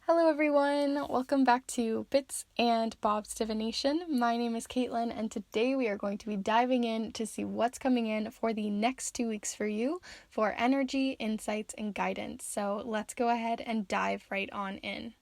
Hello everyone, welcome back to Bits and Bob's Divination. My name is Caitlin and today we are going to be diving in to see what's coming in for the next 2 weeks for you for energy, insights, and guidance. So let's go ahead and dive right on in.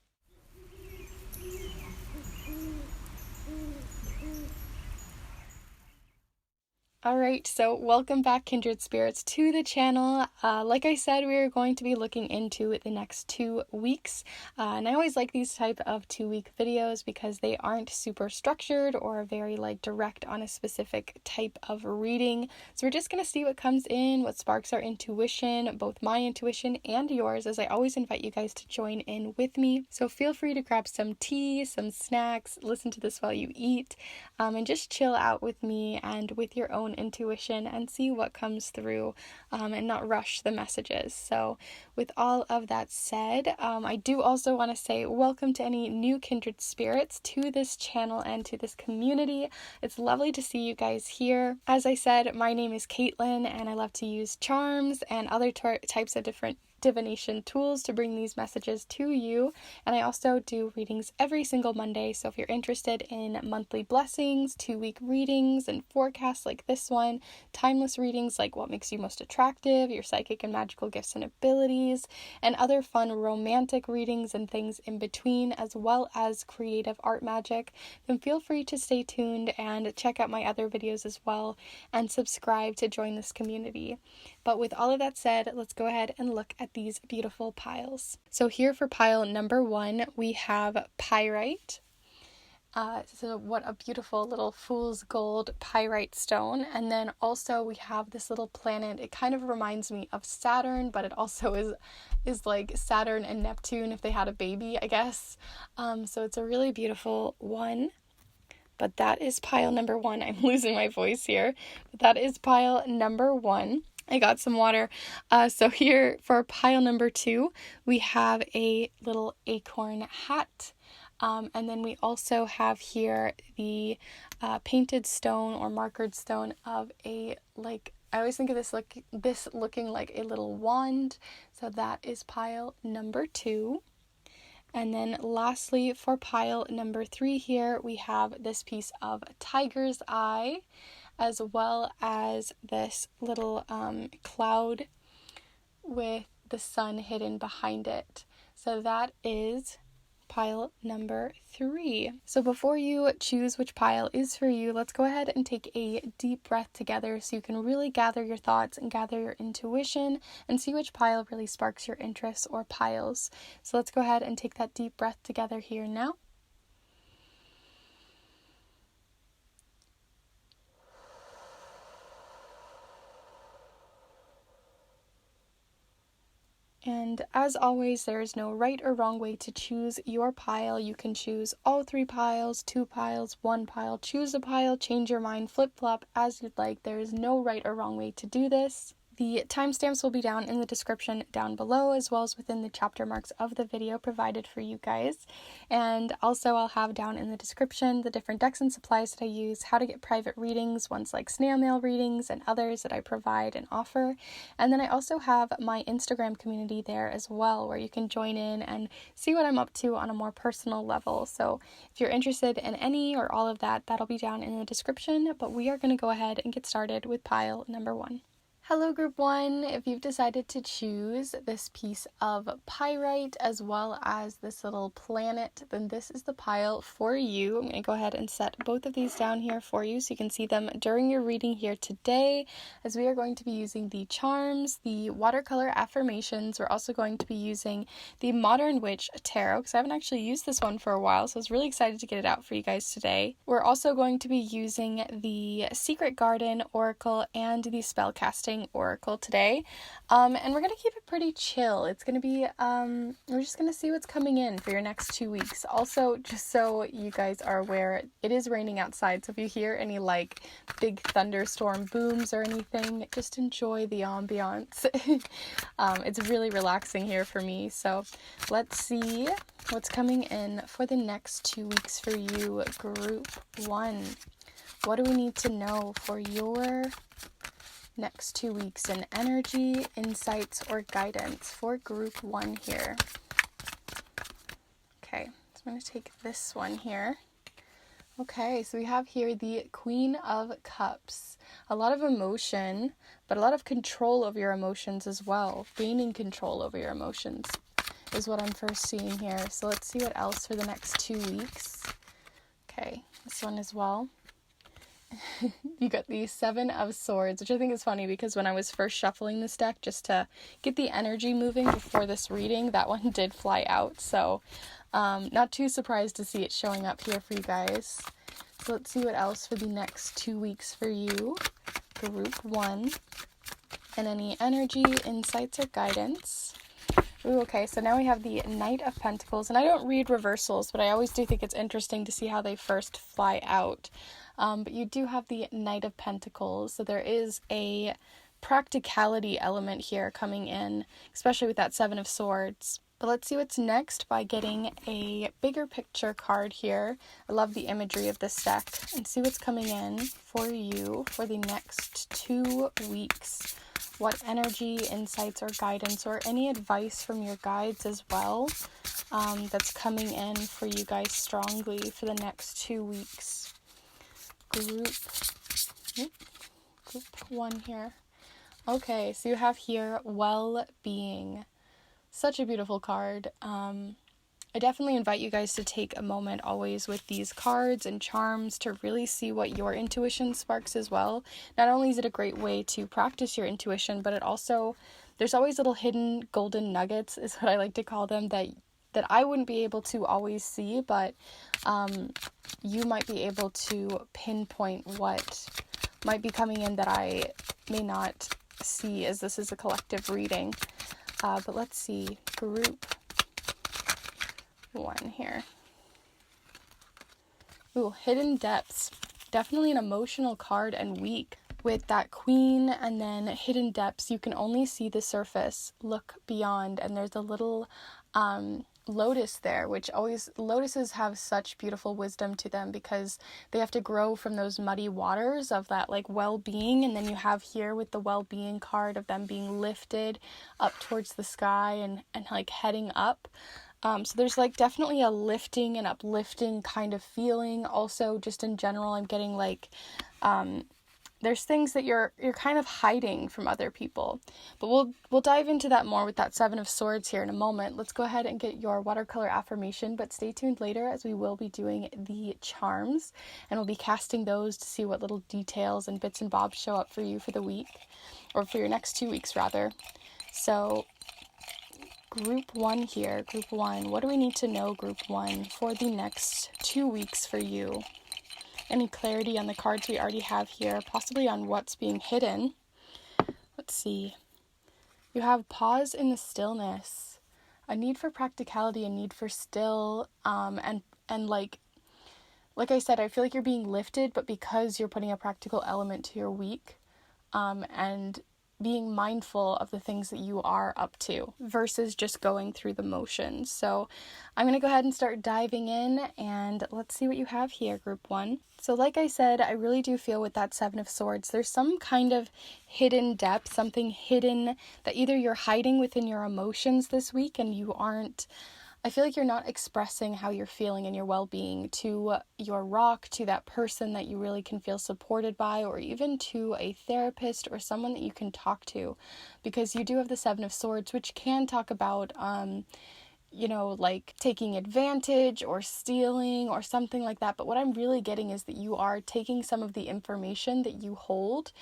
Alright, so welcome back, Kindred Spirits, to the channel. Like I said, we are going to be looking into the next 2 weeks, and I always like these type of 2-week videos because they aren't super structured or very direct on a specific type of reading. So we're just going to see what comes in, what sparks our intuition, both my intuition and yours, as I always invite you guys to join in with me. So feel free to grab some tea, some snacks, listen to this while you eat, and just chill out with me and with your own intuition and see what comes through, and not rush the messages. So with all of that said, I do also want to say welcome to any new kindred spirits to this channel and to this community. It's lovely to see you guys here. As I said, my name is Caitlin and I love to use charms and other types of different divination tools to bring these messages to you, and I also do readings every single Monday. So if you're interested in monthly blessings, 2-week readings, and forecasts like this one, timeless readings like what makes you most attractive, your psychic and magical gifts and abilities, and other fun romantic readings and things in between, as well as creative art magic, then feel free to stay tuned and check out my other videos as well and subscribe to join this community. But with all of that said, let's go ahead and look at these beautiful piles. So here for pile number 1, we have Pyrite. So what a beautiful little fool's gold pyrite stone. And then also we have this little planet. It kind of reminds me of Saturn, but it also is like Saturn and Neptune if they had a baby, I guess. So it's a really beautiful one. But that is pile number 1. I'm losing my voice here. But that is pile number 1. I got some water. So here for pile number 2, we have a little acorn hat. And then we also have here the painted stone or markered stone of I always think of this looking like a little wand. So that is pile number 2. And then lastly, for pile number 3 here, we have this piece of tiger's eye, as well as this little cloud with the sun hidden behind it. So that is pile number 3. So before you choose which pile is for you, let's go ahead and take a deep breath together so you can really gather your thoughts and gather your intuition and see which pile really sparks your interests or piles. So let's go ahead and take that deep breath together here now. And as always, there is no right or wrong way to choose your pile. You can choose all 3 piles, 2 piles, 1 pile. Choose a pile, change your mind, flip-flop as you'd like. There is no right or wrong way to do this. The timestamps will be down in the description down below, as well as within the chapter marks of the video provided for you guys. And also I'll have down in the description the different decks and supplies that I use, how to get private readings, ones like snail mail readings and others that I provide and offer. And then I also have my Instagram community there as well, where you can join in and see what I'm up to on a more personal level. So if you're interested in any or all of that, that'll be down in the description. But we are going to go ahead and get started with pile number 1. Hello Group 1, if you've decided to choose this piece of pyrite as well as this little planet, then this is the pile for you. I'm going to go ahead and set both of these down here for you so you can see them during your reading here today, as we are going to be using the charms, the watercolor affirmations. We're also going to be using the Modern Witch Tarot, because I haven't actually used this one for a while, so I was really excited to get it out for you guys today. We're also going to be using the Secret Garden Oracle and the Spellcasting Oracle today, and we're gonna keep it pretty chill. It's gonna be we're just gonna see what's coming in for your next 2 weeks. Also, just so you guys are aware, it is raining outside, so if you hear any big thunderstorm booms or anything, just enjoy the ambiance. It's really relaxing here for me. So let's see what's coming in for the next 2 weeks for you, Group 1. What do we need to know for your next 2 weeks in energy, insights, or guidance for Group 1 here? I'm going to take this one here. Okay, so we have here the Queen of Cups. A lot of emotion, but a lot of control over your emotions as well. Gaining control over your emotions is what I'm first seeing here. So let's see what else for the next 2 weeks. Okay, this one as well. You got the Seven of Swords, which I think is funny because when I was first shuffling this deck just to get the energy moving before this reading, that one did fly out. So not too surprised to see it showing up here for you guys. So let's see what else for the next 2 weeks for you, group 1, and any energy, insights, or guidance. Ooh, okay, so now we have the Knight of Pentacles, and I don't read reversals, but I always do think it's interesting to see how they first fly out. But you do have the Knight of Pentacles, so there is a practicality element here coming in, especially with that Seven of Swords. But let's see what's next by getting a bigger picture card here. I love the imagery of this deck. And see what's coming in for you for the next 2 weeks. What energy, insights, or guidance, or any advice from your guides as well that's coming in for you guys strongly for the next 2 weeks. Group 1 here. Okay, so you have here well-being. Such a beautiful card. I definitely invite you guys to take a moment always with these cards and charms to really see what your intuition sparks as well. Not only is it a great way to practice your intuition, but it also, there's always little hidden golden nuggets, is what I like to call them, that I wouldn't be able to always see, but you might be able to pinpoint what might be coming in that I may not see, as this is a collective reading. But let's see, group 1 here. Ooh, hidden depths. Definitely an emotional card and week. With that queen and then hidden depths, you can only see the surface. Look beyond, and there's a little lotus there, which always, lotuses have such beautiful wisdom to them because they have to grow from those muddy waters of that like well-being, and then you have here with the well-being card of them being lifted up towards the sky and like heading up. So there's like definitely a lifting and uplifting kind of feeling. Also, just in general, I'm getting like there's things that you're kind of hiding from other people. But we'll dive into that more with that Seven of Swords here in a moment. Let's go ahead and get your watercolor affirmation, but stay tuned later as we will be doing the charms, and we'll be casting those to see what little details and bits and bobs show up for you for the week, or for your next 2 weeks rather. So group 1 here, group 1. What do we need to know, group 1, for the next 2 weeks for you? Any clarity on the cards we already have here, possibly on what's being hidden. Let's see. You have pause in the stillness, a need for practicality, a need for still, and like I said, I feel like you're being lifted, but because you're putting a practical element to your week, and being mindful of the things that you are up to versus just going through the motions. So I'm going to go ahead and start diving in, and let's see what you have here, group 1. So like I said, I really do feel with that Seven of Swords, there's some kind of hidden depth, something hidden that either you're hiding within your emotions this week and you aren't, I feel like you're not expressing how you're feeling and your well-being to your rock, to that person that you really can feel supported by, or even to a therapist or someone that you can talk to, because you do have the Seven of Swords, which can talk about, like taking advantage or stealing or something like that. But what I'm really getting is that you are taking some of the information that you hold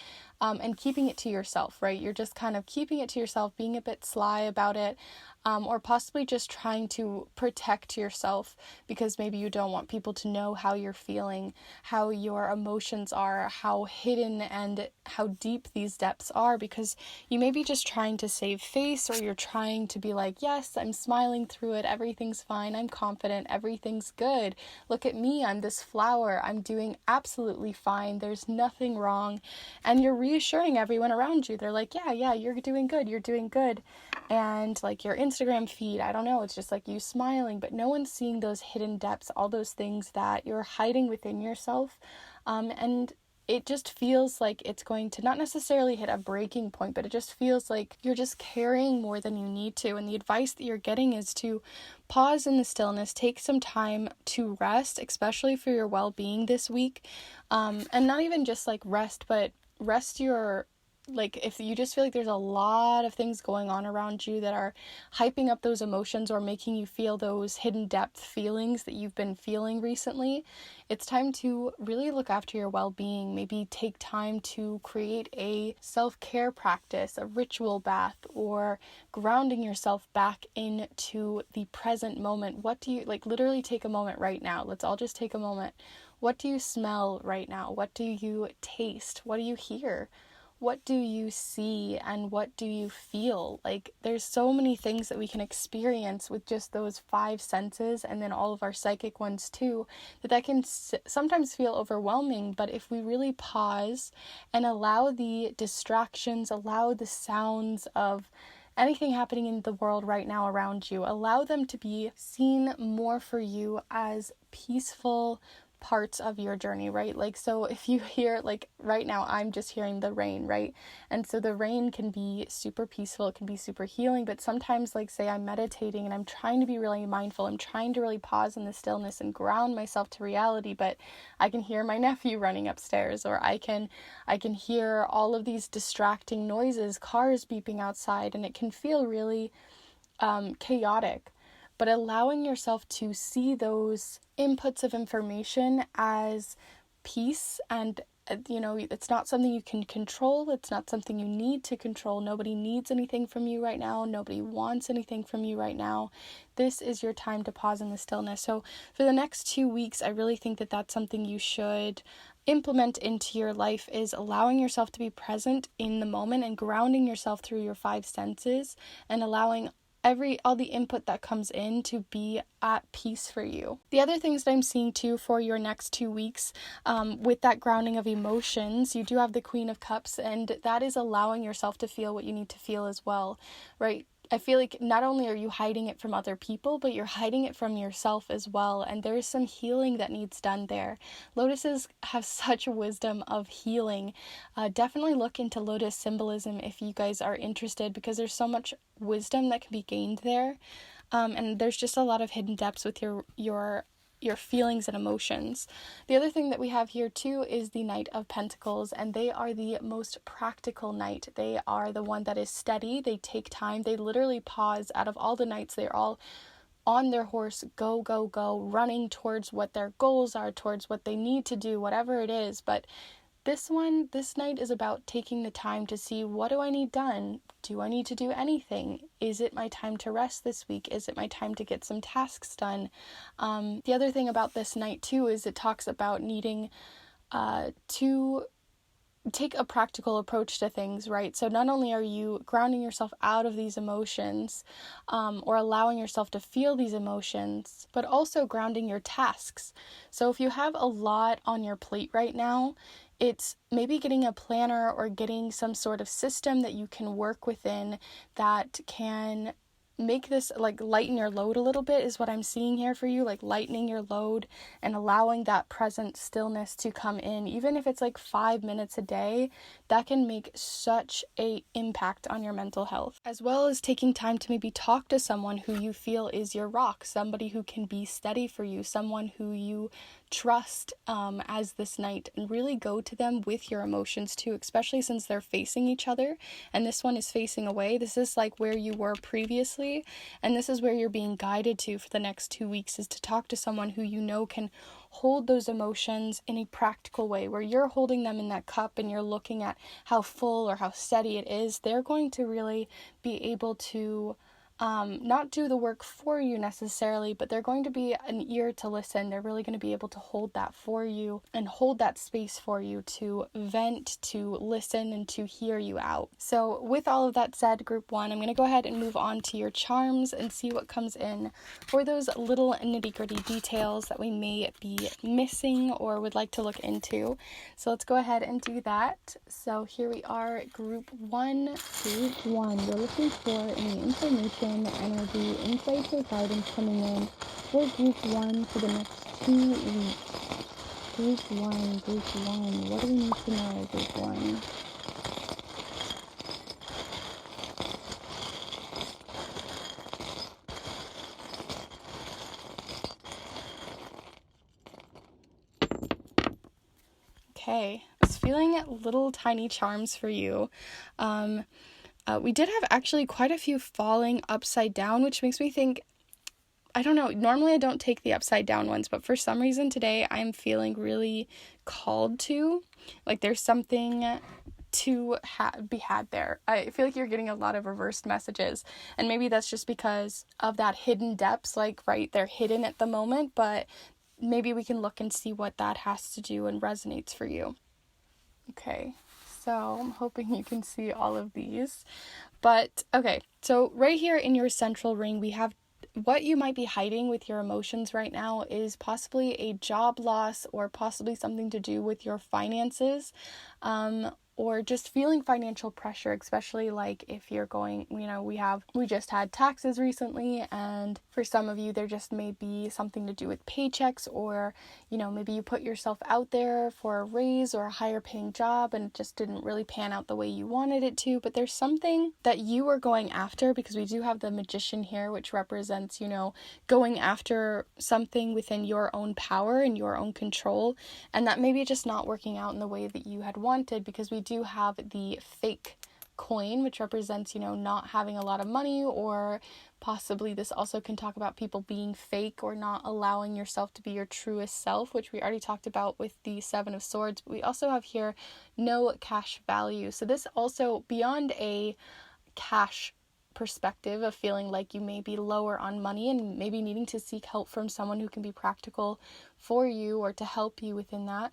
and keeping it to yourself, right? You're just kind of keeping it to yourself, being a bit sly about it, or possibly just trying to protect yourself because maybe you don't want people to know how you're feeling, how your emotions are, how hidden and how deep these depths are, because you may be just trying to save face, or you're trying to be like, yes, I'm smiling through it, everything's fine, I'm confident, everything's good, look at me, I'm this flower, I'm doing absolutely fine, there's nothing wrong, and you're reassuring everyone around you. They're like, yeah, you're doing good, and like your Instagram feed, I don't know, it's just like you smiling, but no one's seeing those hidden depths, all those things that you're hiding within yourself, and it just feels like it's going to not necessarily hit a breaking point, but it just feels like you're just carrying more than you need to. And the advice that you're getting is to pause in the stillness, take some time to rest, especially for your well-being this week. And not even just like rest, but rest your, like, if you just feel like there's a lot of things going on around you that are hyping up those emotions or making you feel those hidden depth feelings that you've been feeling recently, it's time to really look after your well-being. Maybe take time to create a self-care practice, a ritual bath, or grounding yourself back into the present moment. What do you, like, literally take a moment right now. Let's all just take a moment. What do you smell right now? What do you taste? What do you hear? What do you see and what do you feel? Like, there's so many things that we can experience with just those 5 senses, and then all of our psychic ones too, that can sometimes feel overwhelming. But if we really pause and allow the distractions, allow the sounds of anything happening in the world right now around you, allow them to be seen more for you as peaceful parts of your journey, right? Like, so if you hear, like right now I'm just hearing the rain, right? And so the rain can be super peaceful, it can be super healing, but sometimes, like, say I'm meditating and I'm trying to be really mindful, I'm trying to really pause in the stillness and ground myself to reality, but I can hear my nephew running upstairs, or I can hear all of these distracting noises, cars beeping outside, and it can feel really chaotic. But allowing yourself to see those inputs of information as peace, and it's not something you can control, it's not something you need to control. Nobody needs anything from you right now, nobody wants anything from you right now. This is your time to pause in the stillness. So for the next 2 weeks, I really think that that's something you should implement into your life, is allowing yourself to be present in the moment and grounding yourself through your 5 senses, and allowing all the input that comes in to be at peace for you. The other things that I'm seeing too for your next 2 weeks, with that grounding of emotions, you do have the Queen of Cups, and that is allowing yourself to feel what you need to feel as well, right? I feel like not only are you hiding it from other people, but you're hiding it from yourself as well, and there's some healing that needs done there. Lotuses have such wisdom of healing. Definitely look into lotus symbolism if you guys are interested, because there's so much wisdom that can be gained there, and there's just a lot of hidden depths with your feelings and emotions. The other thing that we have here too is the Knight of Pentacles, and they are the most practical knight. They are the one that is steady, they take time, they literally pause. Out of all the knights, they're all on their horse, go, go, go, running towards what their goals are, towards what they need to do, whatever it is. But this night is about taking the time to see, what do I need done? Do I need to do anything? Is it my time to rest this week? Is it my time to get some tasks done? The other thing about this night too is it talks about needing to take a practical approach to things, right? So not only are you grounding yourself out of these emotions, or allowing yourself to feel these emotions, but also grounding your tasks. So if you have a lot on your plate right now, it's maybe getting a planner or getting some sort of system that you can work within that can make this, like, lighten your load a little bit, is what I'm seeing here for you, like lightening your load and allowing that present stillness to come in. Even if it's like 5 minutes a day, that can make such a impact on your mental health, as well as taking time to maybe talk to someone who you feel is your rock, somebody who can be steady for you, someone who you trust as this night, and really go to them with your emotions too, especially since they're facing each other and this one is facing away. This is like where you were previously, and this is where you're being guided to for the next 2 weeks, is to talk to someone who you know can hold those emotions in a practical way, where you're holding them in that cup and you're looking at how full or how steady it is. They're going to really be able to not do the work for you necessarily, but they're going to be an ear to listen. They're really going to be able to hold that for you and hold that space for you to vent, to listen, and to hear you out. So with all of that said, group 1, I'm going to go ahead and move on to your charms and see what comes in for those little nitty-gritty details that we may be missing or would like to look into. So let's go ahead and do that. So here we are, group 1. Group 1, we're looking for any information, energy, insights, or guidance coming in for group 1 for the next 2 weeks. Group 1, Group 1. What do we need to know, Group 1? Okay, I was feeling little tiny charms for you. We did have actually quite a few falling upside down, which makes me think, I don't know, normally I don't take the upside down ones, but for some reason today I'm feeling really called to, like there's something to be had there. I feel like you're getting a lot of reversed messages, and maybe that's just because of that hidden depths, like, right, they're hidden at the moment, but maybe we can look and see what that has to do and resonates for you. Okay, so I'm hoping you can see all of these. But, okay, so right here in your central ring, we have what you might be hiding with your emotions right now is possibly a job loss or possibly something to do with your finances. Or just feeling financial pressure, especially like if you're going, we just had taxes recently, and for some of you there just may be something to do with paychecks, or maybe you put yourself out there for a raise or a higher paying job and it just didn't really pan out the way you wanted it to, but there's something that you are going after, because we do have the Magician here, which represents going after something within your own power and your own control, and that maybe just not working out in the way that you had wanted, because we do have the fake coin, which represents, not having a lot of money, or possibly this also can talk about people being fake or not allowing yourself to be your truest self, which we already talked about with the Seven of Swords. But we also have here no cash value. So this also, beyond a cash perspective of feeling like you may be lower on money and maybe needing to seek help from someone who can be practical for you or to help you within that.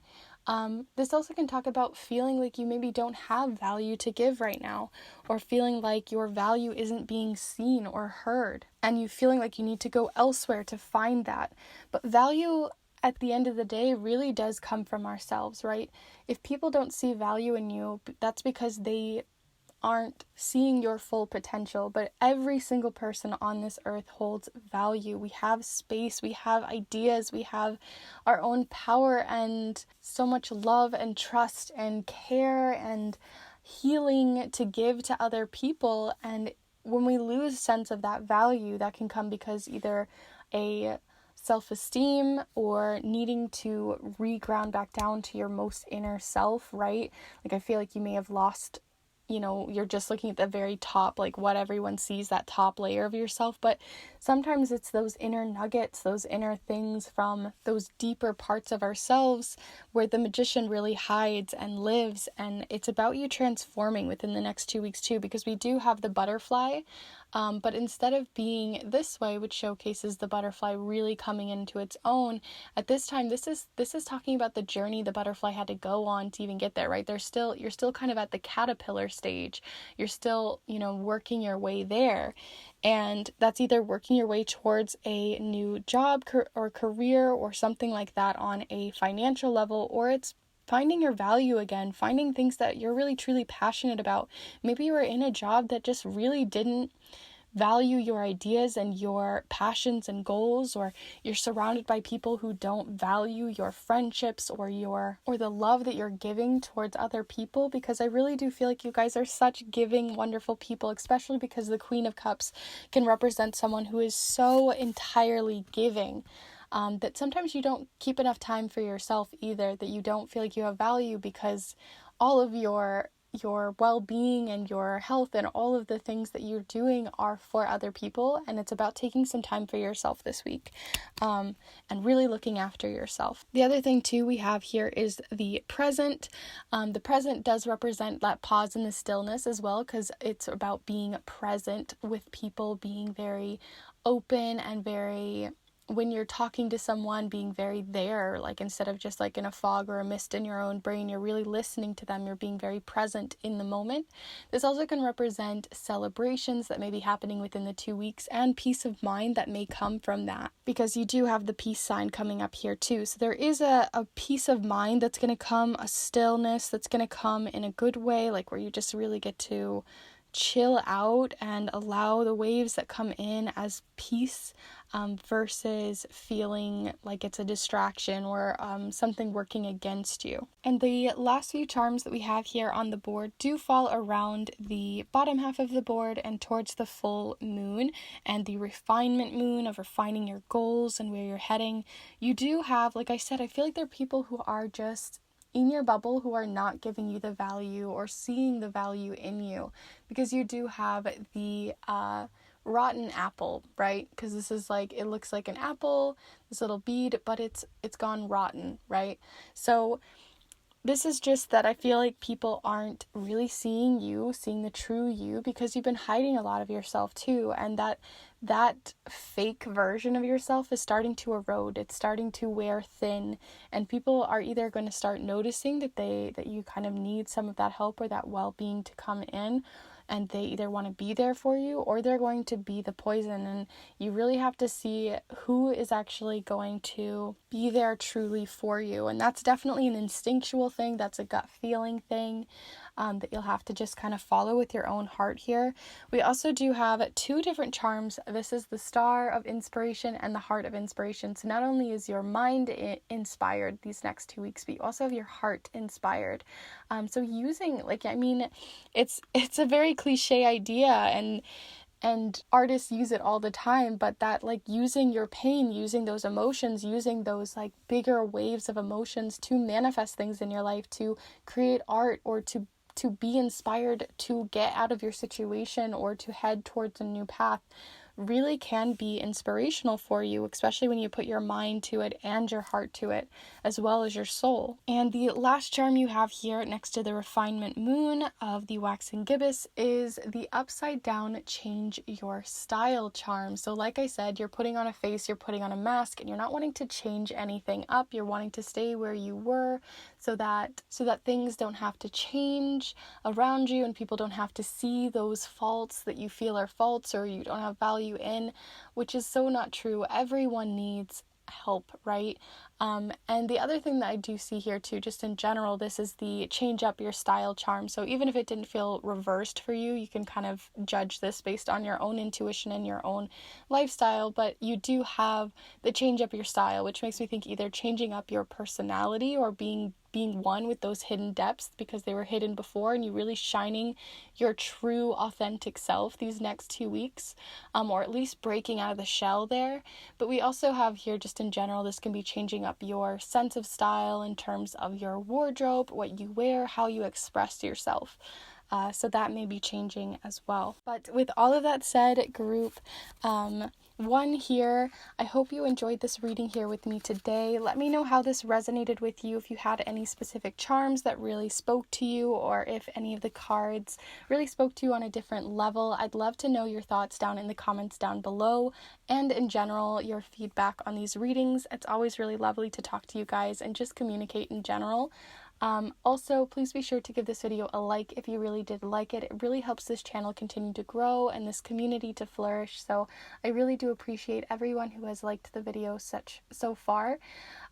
This also can talk about feeling like you maybe don't have value to give right now, or feeling like your value isn't being seen or heard, and you feeling like you need to go elsewhere to find that. But value at the end of the day really does come from ourselves, right? If people don't see value in you, that's because they aren't seeing your full potential. But every single person on this earth holds value. We have space, we have ideas, we have our own power, and so much love and trust and care and healing to give to other people. And when we lose sense of that value, that can come because either a self-esteem or needing to reground back down to your most inner self, right? Like, I feel like you may have lost, you're just looking at the very top, like what everyone sees, that top layer of yourself. But sometimes it's those inner nuggets, those inner things from those deeper parts of ourselves where the Magician really hides and lives. And it's about you transforming within the next 2 weeks too, because we do have the butterfly. But instead of being this way, which showcases the butterfly really coming into its own, at this time, this is talking about the journey the butterfly had to go on to even get there, right? You're still kind of at the caterpillar stage. You're still, working your way there. And that's either working your way towards a new job or career or something like that on a financial level, or it's finding your value again, finding things that you're really truly passionate about. Maybe you were in a job that just really didn't value your ideas and your passions and goals, or you're surrounded by people who don't value your friendships or the love that you're giving towards other people, because I really do feel like you guys are such giving, wonderful people, especially because the Queen of Cups can represent someone who is so entirely giving. That sometimes you don't keep enough time for yourself either, that you don't feel like you have value because all of your well-being and your health and all of the things that you're doing are for other people, and it's about taking some time for yourself this week, and really looking after yourself. The other thing too we have here is the present. The present does represent that pause in the stillness as well, because it's about being present with people, being very open and very, when you're talking to someone, being very there, like instead of just like in a fog or a mist in your own brain, you're really listening to them, you're being very present in the moment. This also can represent celebrations that may be happening within the 2 weeks and peace of mind that may come from that, because you do have the peace sign coming up here too. So there is a peace of mind that's going to come, a stillness that's going to come in a good way, like where you just really get to chill out and allow the waves that come in as peace versus feeling like it's a distraction or something working against you. And the last few charms that we have here on the board do fall around the bottom half of the board and towards the full moon and the refinement moon of refining your goals and where you're heading. You do have, like I said, I feel like there are people who are just in your bubble who are not giving you the value or seeing the value in you, because you do have the rotten apple, right? Because this is like, it looks like an apple, this little bead, but it's gone rotten, right? So this is just that I feel like people aren't really seeing you, seeing the true you, because you've been hiding a lot of yourself too, and that fake version of yourself is starting to erode. It's starting to wear thin, and people are either going to start noticing that you kind of need some of that help or that well-being to come in, and they either want to be there for you or they're going to be the poison. And you really have to see who is actually going to be there truly for you. And that's definitely an instinctual thing. That's a gut feeling thing that you'll have to just kind of follow with your own heart here. We also do have two different charms. This is the Star of Inspiration and the Heart of Inspiration. So not only is your mind inspired these next 2 weeks, but you also have your heart inspired. So using, it's a very cliche idea, and artists use it all the time, but that using your pain, using those emotions, using those bigger waves of emotions to manifest things in your life, to create art, or to be inspired to get out of your situation or to head towards a new path, really can be inspirational for you, especially when you put your mind to it and your heart to it, as well as your soul. And the last charm you have here next to the refinement moon of the waxing gibbous is the upside down change your style charm. So like I said, you're putting on a face, you're putting on a mask, and you're not wanting to change anything up. You're wanting to stay where you were so that things don't have to change around you and people don't have to see those faults that you feel are faults or you don't have value in, which is so not true. Everyone needs help, right? And the other thing that I do see here too, just in general, this is the change up your style charm. So even if it didn't feel reversed for you, you can kind of judge this based on your own intuition and your own lifestyle, but you do have the change up your style, which makes me think either changing up your personality or being one with those hidden depths because they were hidden before, and you really shining your true authentic self these next 2 weeks, or at least breaking out of the shell there. But we also have here, just in general, this can be changing up your sense of style in terms of your wardrobe, what you wear, how you express yourself. So that may be changing as well. But with all of that said, group one here, I hope you enjoyed this reading here with me today. Let me know how this resonated with you, if you had any specific charms that really spoke to you, or if any of the cards really spoke to you on a different level. I'd love to know your thoughts down in the comments down below, and in general, your feedback on these readings. It's always really lovely to talk to you guys and just communicate in general. Also, please be sure to give this video a like if you really did like it. It really helps this channel continue to grow and this community to flourish. So I really do appreciate everyone who has liked the video so far.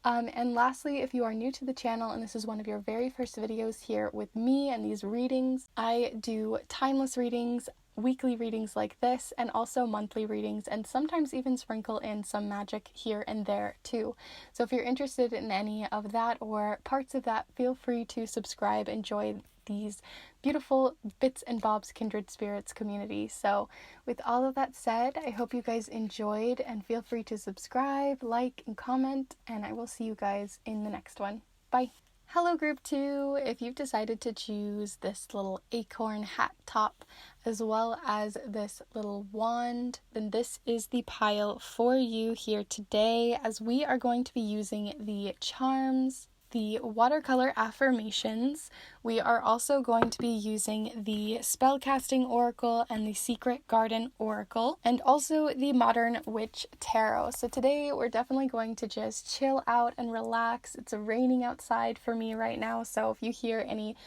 And lastly, if you are new to the channel and this is one of your very first videos here with me and these readings, I do timeless readings, weekly readings like this, and also monthly readings, and sometimes even sprinkle in some magic here and there too. So if you're interested in any of that or parts of that, feel free to subscribe and join these beautiful bits and bobs Kindred Spirits community. So with all of that said, I hope you guys enjoyed, and feel free to subscribe, like, and comment, and I will see you guys in the next one. Bye! Hello group 2, if you've decided to choose this little acorn hat top as well as this little wand, then this is the pile for you here today, as we are going to be using the charms, the watercolor affirmations. We are also going to be using the spellcasting oracle and the secret garden oracle, and also the modern witch tarot. So today we're definitely going to just chill out and relax. It's raining outside for me right now, so if you hear any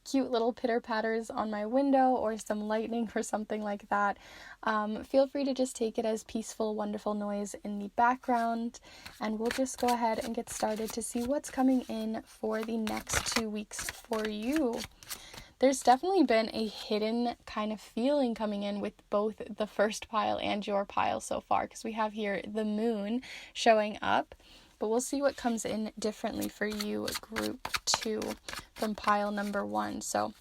cute little pitter patters on my window or some lightning or something like that, feel free to just take it as peaceful, wonderful noise in the background, and we'll just go ahead and get started to see what's coming in for the next 2 weeks for you. there's definitely been a hidden kind of feeling coming in with both the first pile and your pile so far, because we have here the moon showing up. But we'll see what comes in differently for you, group 2, from pile number 1. So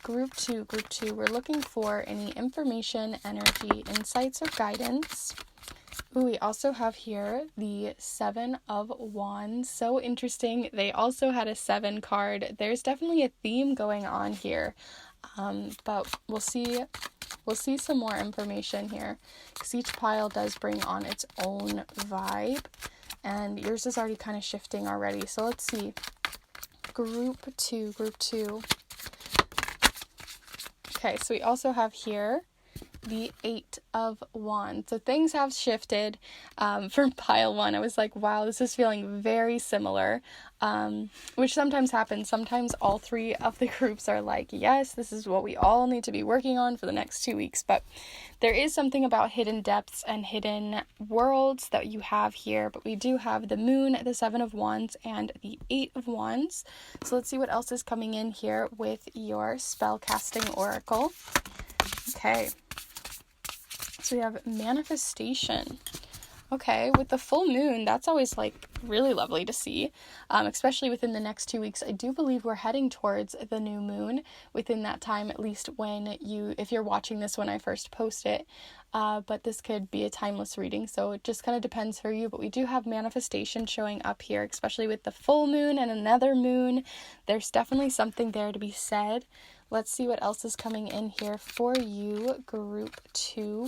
group 2, we're looking for any information, energy, insights, or guidance. Ooh, we also have here the 7 of Wands. So interesting. They also had a 7 card. There's definitely a theme going on here. But we'll see some more information here, because each pile does bring on its own vibe. And yours is already kind of shifting already. So let's see. Group 2. Okay, so we also have here the 8 of Wands. So things have shifted from pile 1. I was like, wow, this is feeling very similar, which sometimes happens. Sometimes all 3 of the groups are like, yes, this is what we all need to be working on for the next 2 weeks. But there is something about hidden depths and hidden worlds that you have here. But we do have the moon, the 7 of Wands, and the 8 of Wands. So let's see what else is coming in here with your spellcasting oracle. Okay. So we have manifestation. Okay, with the full moon, that's always like really lovely to see, especially within the next 2 weeks. I do believe we're heading towards the new moon within that time, at least if you're watching this when I first post it. But this could be a timeless reading, so it just kind of depends for you. But we do have manifestation showing up here, especially with the full moon and another moon. There's definitely something there to be said. Let's see what else is coming in here for you, group 2.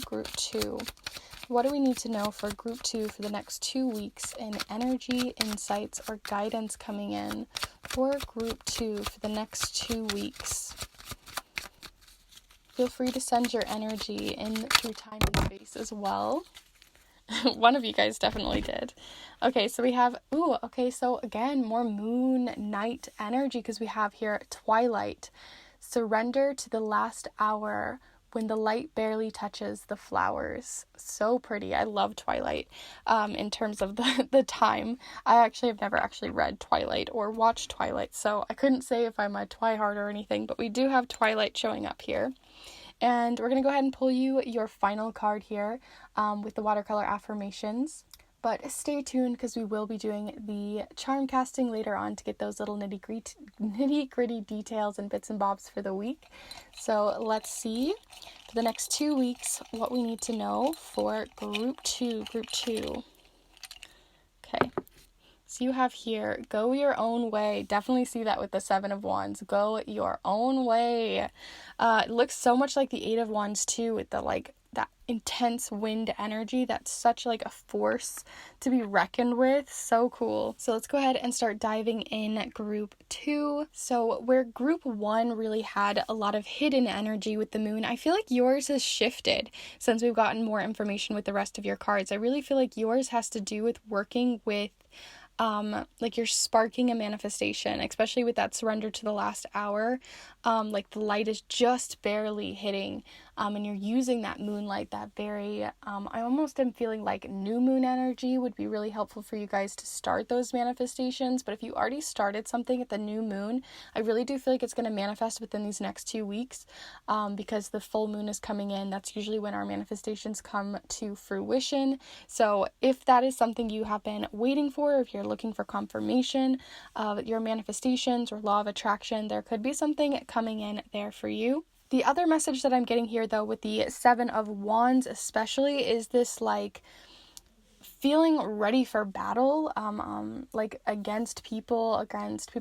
What do we need to know for group 2 for the next 2 weeks in energy, insights, or guidance coming in for group 2 for the next 2 weeks? Feel free to send your energy in through time and space as well. One of you guys definitely did. Okay, so we have, so again, more moon night energy, because we have here twilight. Surrender to the last hour when the light barely touches the flowers. So pretty. I love Twilight in terms of the time. I actually have never actually read Twilight or watched Twilight, so I couldn't say if I'm a Twihard or anything, but we do have Twilight showing up here. And we're going to go ahead and pull you your final card here with the watercolor affirmations. But stay tuned, because we will be doing the charm casting later on to get those little nitty-gritty details and bits and bobs for the week. So let's see for the next 2 weeks what we need to know for group 2. Okay. So you have here, go your own way. Definitely see that with the 7 of Wands. Go your own way. It looks so much like the 8 of Wands too, with the that intense wind energy. That's such like a force to be reckoned with. So cool. So let's go ahead and start diving in group 2. So where group 1 really had a lot of hidden energy with the moon, I feel like yours has shifted since we've gotten more information with the rest of your cards. I really feel like yours has to do with working with like you're sparking a manifestation, especially with that surrender to the last hour. Like the light is just barely hitting, and you're using that moonlight, that very, I almost am feeling like new moon energy would be really helpful for you guys to start those manifestations. But if you already started something at the new moon, I really do feel like it's going to manifest within these next 2 weeks, because the full moon is coming in. That's usually when our manifestations come to fruition. So if that is something you have been waiting for, if you're looking for confirmation of your manifestations or law of attraction, there could be something coming in there for you. The other message that I'm getting here, though, with the 7 of Wands especially, is this like feeling ready for battle, like against people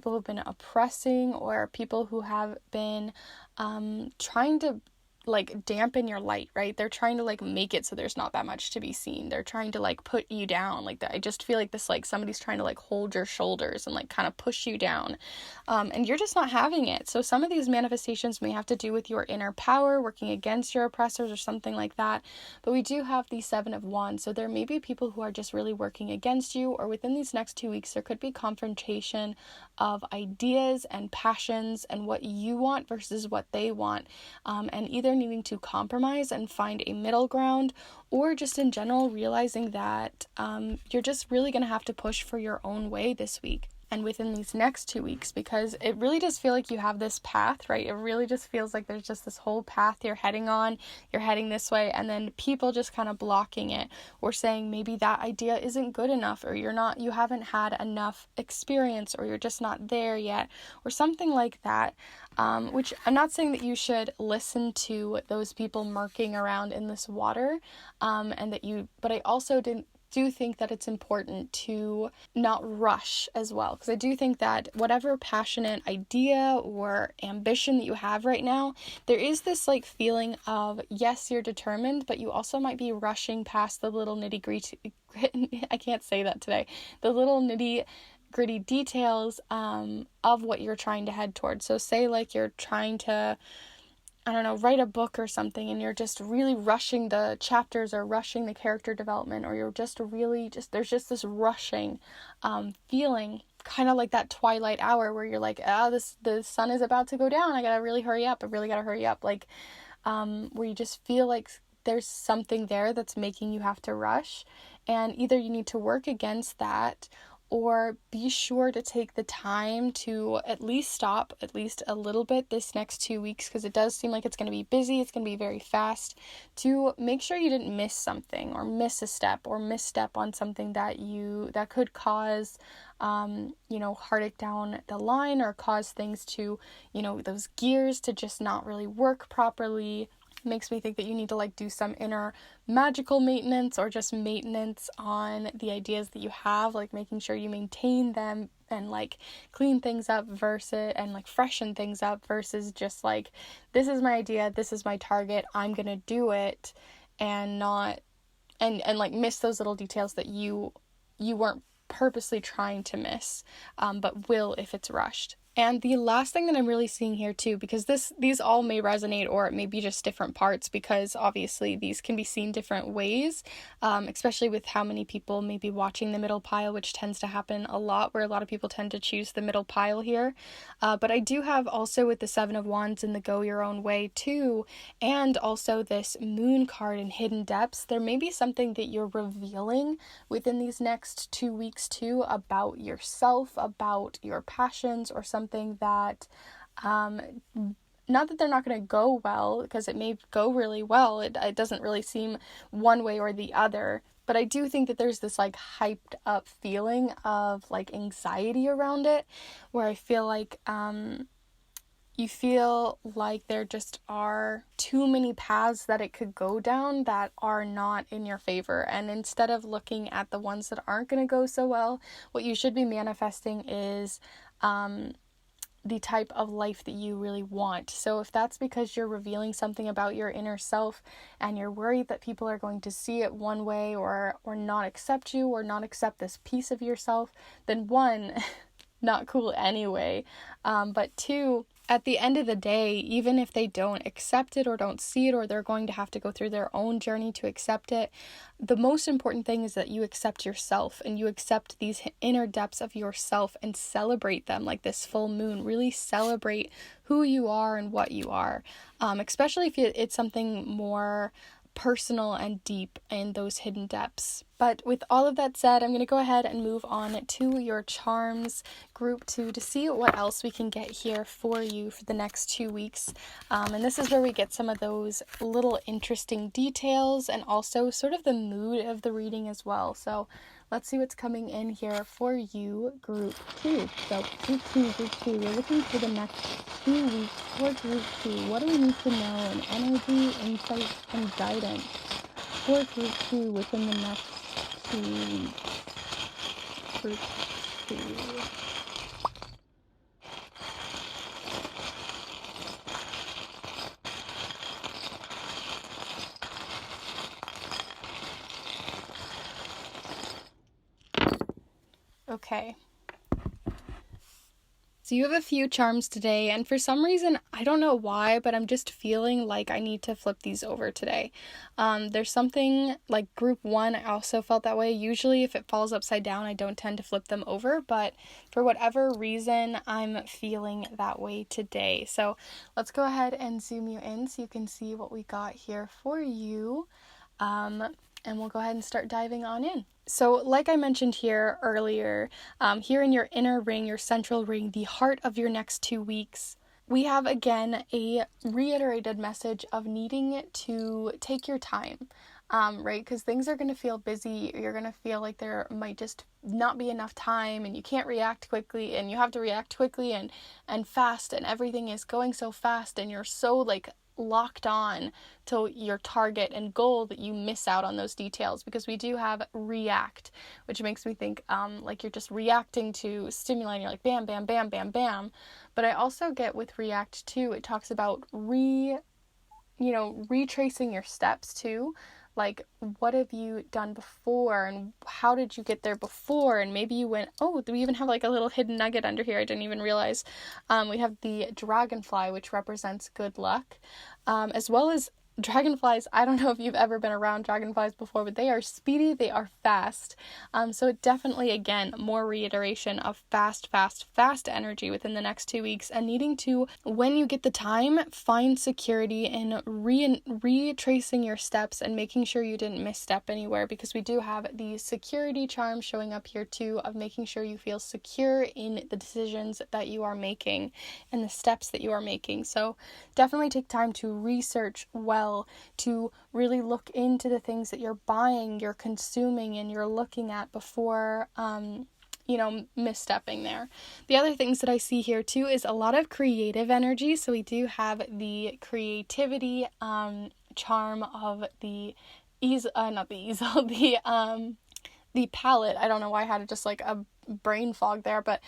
who've been oppressing, or people who have been trying to like dampen your light, right? They're trying to like make it so there's not that much to be seen. They're trying to like put you down like that. I just feel like this, like somebody's trying to like hold your shoulders and like kind of push you down, and you're just not having it. So some of these manifestations may have to do with your inner power working against your oppressors or something like that. But we do have the 7 of Wands, so there may be people who are just really working against you, or within these next 2 weeks there could be confrontation of ideas and passions and what you want versus what they want, and either needing to compromise and find a middle ground, or just in general realizing that you're just really going to have to push for your own way this week. and within these next 2 weeks, because it really does feel like you have this path, right? It really just feels like there's just this whole path you're heading on, you're heading this way, and then people just kind of blocking it, or saying maybe that idea isn't good enough, or you haven't had enough experience, or you're just not there yet, or something like that. Which I'm not saying that you should listen to those people murking around in this water, but I also do think that it's important to not rush as well, because I do think that whatever passionate idea or ambition that you have right now, there is this like feeling of, yes, you're determined, but you also might be rushing past the little nitty gritty I can't say that today, the little nitty gritty details of what you're trying to head towards. So say like you're trying to, I don't know, write a book or something, and you're just really rushing the chapters or rushing the character development, or you're just really there's just this rushing feeling, kind of like that twilight hour where you're like, the sun is about to go down, I gotta really hurry up, like where you just feel like there's something there that's making you have to rush, and either you need to work against that, or be sure to take the time to at least stop at least a little bit this next 2 weeks, because it does seem like it's going to be busy, it's going to be very fast, to make sure you didn't miss something, or miss a step, or misstep on something that could cause heartache down the line, or cause things to, those gears to just not really work properly. Makes me think that you need to like do some inner magical maintenance, or just maintenance on the ideas that you have, like making sure you maintain them and like clean things up and like freshen things up, versus just like, this is my idea, this is my target, I'm gonna do it, and not and like miss those little details that you weren't purposely trying to miss, but will if it's rushed. And the last thing that I'm really seeing here too, because these all may resonate, or it may be just different parts, because obviously these can be seen different ways, especially with how many people may be watching the middle pile, which tends to happen a lot, where a lot of people tend to choose the middle pile here. But I do have also with the Seven of Wands and the Go Your Own Way too, and also this Moon card and Hidden Depths, there may be something that you're revealing within these next 2 weeks too, about yourself, about your passions, or something that not that they're not going to go well, because it may go really well, it doesn't really seem one way or the other, but I do think that there's this like hyped up feeling of like anxiety around it, where I feel like you feel like there just are too many paths that it could go down that are not in your favor. And instead of looking at the ones that aren't going to go so well, what you should be manifesting is the type of life that you really want. So if that's because you're revealing something about your inner self, and you're worried that people are going to see it one way, or not accept you, or not accept this piece of yourself, then one, not cool anyway. But two, at the end of the day, even if they don't accept it or don't see it, or they're going to have to go through their own journey to accept it, the most important thing is that you accept yourself, and you accept these inner depths of yourself and celebrate them like this full moon. Really celebrate who you are and what you are, especially if it's something more personal and deep in those hidden depths. But with all of that said, I'm going to go ahead and move on to your charms group 2 to see what else we can get here for you for the next 2 weeks. And this is where we get some of those little interesting details, and also sort of the mood of the reading as well. So let's see what's coming in here for you, group 2. So group 2, we're looking for the next 2 weeks for group 2. What do we need to know in energy, insight, and guidance for group 2 within the next 2 weeks? Group 2. Okay. So you have a few charms today, and for some reason, I don't know why, but I'm just feeling like I need to flip these over today. There's something like group 1, I also felt that way. Usually if it falls upside down, I don't tend to flip them over, but for whatever reason, I'm feeling that way today. So let's go ahead and zoom you in so you can see what we got here for you. and we'll go ahead and start diving on in. So like I mentioned here earlier, here in your inner ring, your central ring, the heart of your next 2 weeks, we have again a reiterated message of needing to take your time, right? Because things are going to feel busy. You're going to feel like there might just not be enough time, and you can't react quickly, and you have to react quickly and fast, and everything is going so fast, and you're so like locked on to your target and goal that you miss out on those details, because we do have react, which makes me think like you're just reacting to stimuli and you're like bam, bam, bam, bam, bam. But I also get with react too, it talks about retracing your steps too. Like, what have you done before, and how did you get there before? And maybe you went, oh, we even have like a little hidden nugget under here I didn't even realize. We have the dragonfly, which represents good luck, as well as dragonflies. I don't know if you've ever been around dragonflies before, but they are speedy, they are fast. So it definitely, again, more reiteration of fast energy within the next 2 weeks, and needing to, when you get the time, find security in retracing your steps and making sure you didn't misstep anywhere, because we do have the security charm showing up here too, of making sure you feel secure in the decisions that you are making and the steps that you are making. So definitely take time to research well, to really look into the things that you're buying, you're consuming, and you're looking at before misstepping there. The other things that I see here too is a lot of creative energy. So we do have the creativity charm of the the palette. I don't know why I had just like a brain fog there, but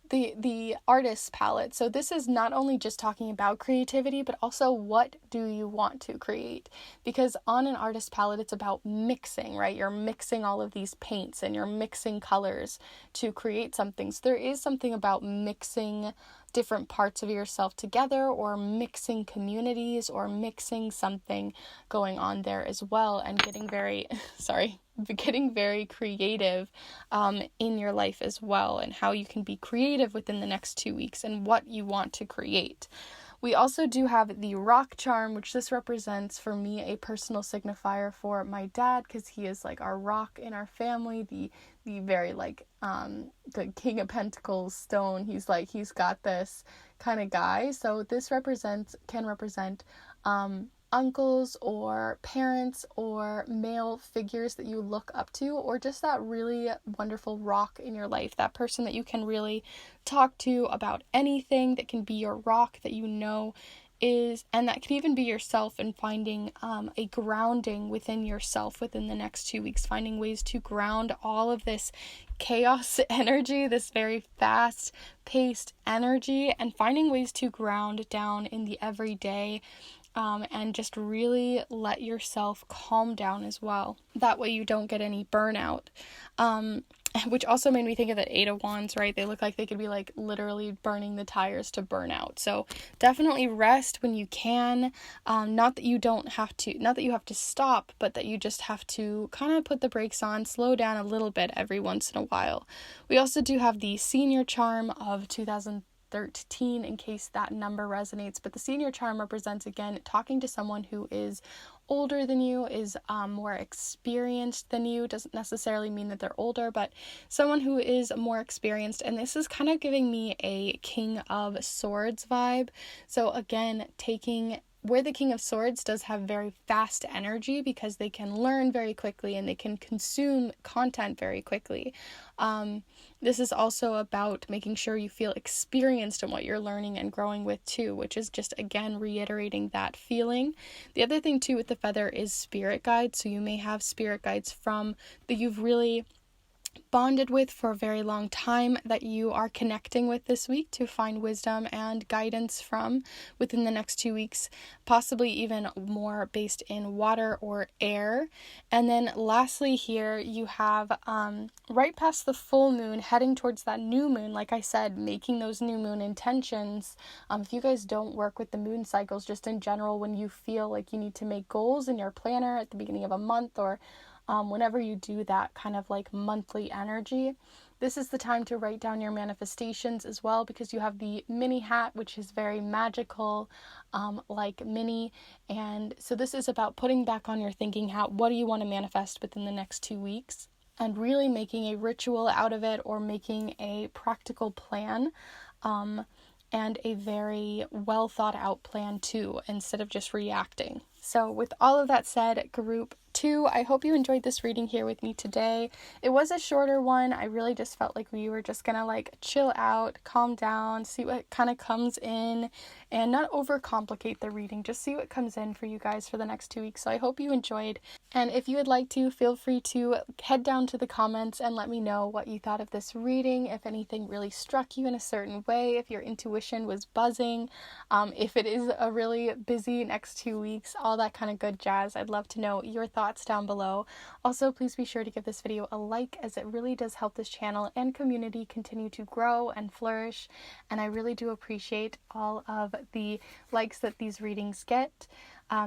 the artist's palette. So this is not only just talking about creativity, but also what do you want to create? Because on an artist palette, it's about mixing, right? You're mixing all of these paints and you're mixing colors to create something. So there is something about mixing different parts of yourself together, or mixing communities, or mixing something going on there as well, and getting very creative in your life as well, and how you can be creative within the next 2 weeks and what you want to create. We also do have the rock charm, which this represents for me a personal signifier for my dad, because he is like our rock in our family, the very like the King of Pentacles stone. He's got this kind of guy. So this can represent uncles or parents or male figures that you look up to, or just that really wonderful rock in your life, that person that you can really talk to about anything, that can be your rock, that and that can even be yourself, and finding a grounding within yourself within the next 2 weeks, finding ways to ground all of this chaos energy, this very fast paced energy, and finding ways to ground down in the everyday, and just really let yourself calm down as well. That way you don't get any burnout. Which also made me think of the 8 of Wands, right? They look like they could be like literally burning the tires to burn out. So definitely rest when you can. Not that you have to stop, but that you just have to kind of put the brakes on, slow down a little bit every once in a while. We also do have the senior charm of 2013, in case that number resonates. But the senior charm represents, again, talking to someone who is older than you, is more experienced than you. Doesn't necessarily mean that they're older, but someone who is more experienced. And this is kind of giving me a King of Swords vibe. So again, where the King of Swords does have very fast energy, because they can learn very quickly and they can consume content very quickly. This is also about making sure you feel experienced in what you're learning and growing with too, which is just, again, reiterating that feeling. The other thing too with the feather is spirit guides. So you may have spirit guides that you've really bonded with for a very long time, that you are connecting with this week to find wisdom and guidance from within the next 2 weeks, possibly even more based in water or air. And then lastly here you have right past the full moon, heading towards that new moon, like I said, making those new moon intentions. If you guys don't work with the moon cycles, just in general, when you feel like you need to make goals in your planner at the beginning of a month, or whenever you do that kind of like monthly energy, This is the time to write down your manifestations as well, because you have the mini hat, which is very magical, like mini. And so this is about putting back on your thinking hat. What do you want to manifest within the next 2 weeks? And really making a ritual out of it, or making a practical plan, and a very well thought out plan too, instead of just reacting. So with all of that said, group 2, I hope you enjoyed this reading here with me today. It was a shorter one. I really just felt like we were just gonna like chill out, calm down, see what kind of comes in, and not overcomplicate the reading, just see what comes in for you guys for the next 2 weeks. So I hope you enjoyed. And if you would like to, feel free to head down to the comments and let me know what you thought of this reading, if anything really struck you in a certain way, if your intuition was buzzing, if it is a really busy next 2 weeks, all that kind of good jazz. I'd love to know your thoughts down below. Also, please be sure to give this video a like, as it really does help this channel and community continue to grow and flourish. And I really do appreciate all of the likes that these readings get.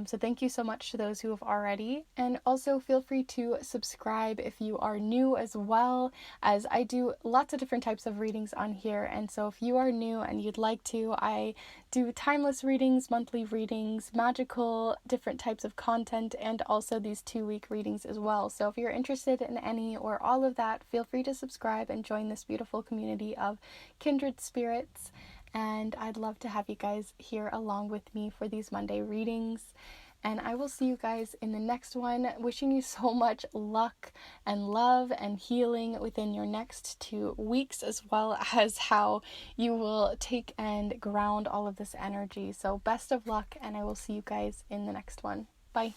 So thank you so much to those who have already, and also feel free to subscribe if you are new as well, as I do lots of different types of readings on here. And so if you are new and you'd like to, I do timeless readings, monthly readings, magical, different types of content, and also these 2-week readings as well. So if you're interested in any or all of that, feel free to subscribe and join this beautiful community of kindred spirits. And I'd love to have you guys here along with me for these Monday readings. And I will see you guys in the next one. Wishing you so much luck and love and healing within your next 2 weeks, as well as how you will take and ground all of this energy. So best of luck, and I will see you guys in the next one. Bye.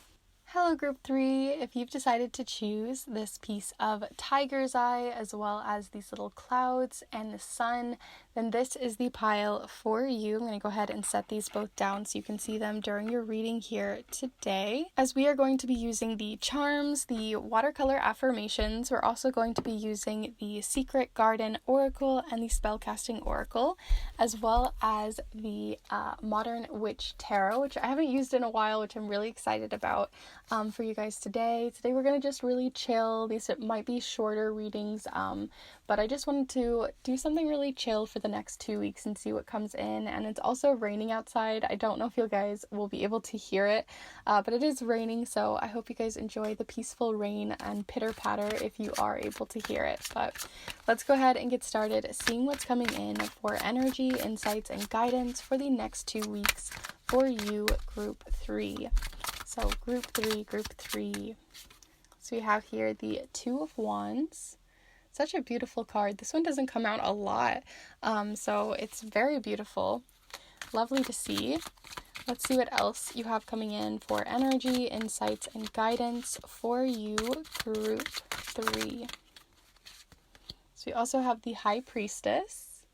Hello group 3, if you've decided to choose this piece of tiger's eye, as well as these little clouds and the sun, then this is the pile for you. I'm going to go ahead and set these both down so you can see them during your reading here today. As we are going to be using the charms, the watercolor affirmations, we're also going to be using the Secret Garden Oracle and the Spellcasting Oracle, as well as the Modern Witch Tarot, which I haven't used in a while, which I'm really excited about for you guys today. Today we're going to just really chill. These might be shorter readings, but I just wanted to do something really chill for the next 2 weeks and see what comes in. And it's also raining outside. I don't know if you guys will be able to hear it, but it is raining, so I hope you guys enjoy the peaceful rain and pitter patter if you are able to hear it. But let's go ahead and get started seeing what's coming in for energy, insights, and guidance for the next 2 weeks for you, group 3. So group 3. So we have here the 2 of Wands. Such a beautiful card. This one doesn't come out a lot, so it's very beautiful. Lovely to see. Let's see what else you have coming in for energy, insights, and guidance for you, group 3. So we also have the High Priestess.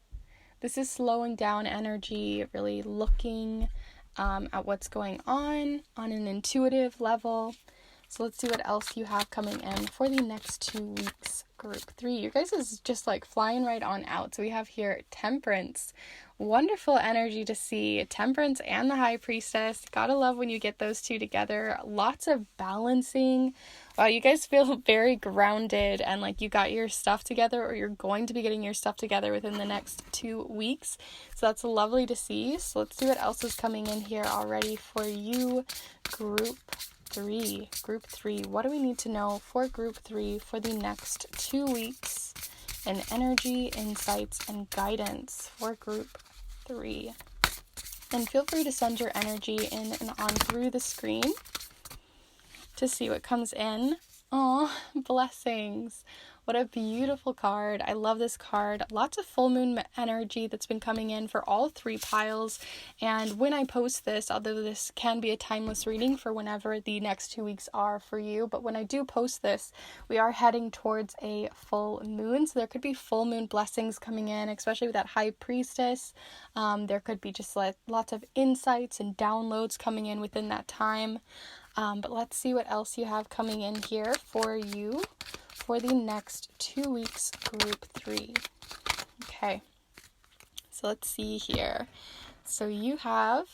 This is slowing down energy, really looking at what's going on an intuitive level. So let's see what else you have coming in for the next 2 weeks, group 3. You guys is just like flying right on out. So we have here Temperance. Wonderful energy to see. Temperance and the High Priestess. Gotta love when you get those two together. Lots of balancing. Wow, you guys feel very grounded and like you got your stuff together, or you're going to be getting your stuff together within the next 2 weeks. So that's lovely to see. So let's see what else is coming in here already for you, group 3. Group 3. What do we need to know for group 3 for the next 2 weeks in energy, insights, and guidance for group 3? And feel free to send your energy in and on through the screen to see what comes in. Aw, blessings. What a beautiful card. I love this card. Lots of full moon energy that's been coming in for all 3 piles. And when I post this, although this can be a timeless reading for whenever the next 2 weeks are for you, but when I do post this, we are heading towards a full moon. So there could be full moon blessings coming in, especially with that High Priestess. There could be just like lots of insights and downloads coming in within that time. But let's see what else you have coming in here for you for the next 2 weeks, group 3. Okay, so let's see here. So you have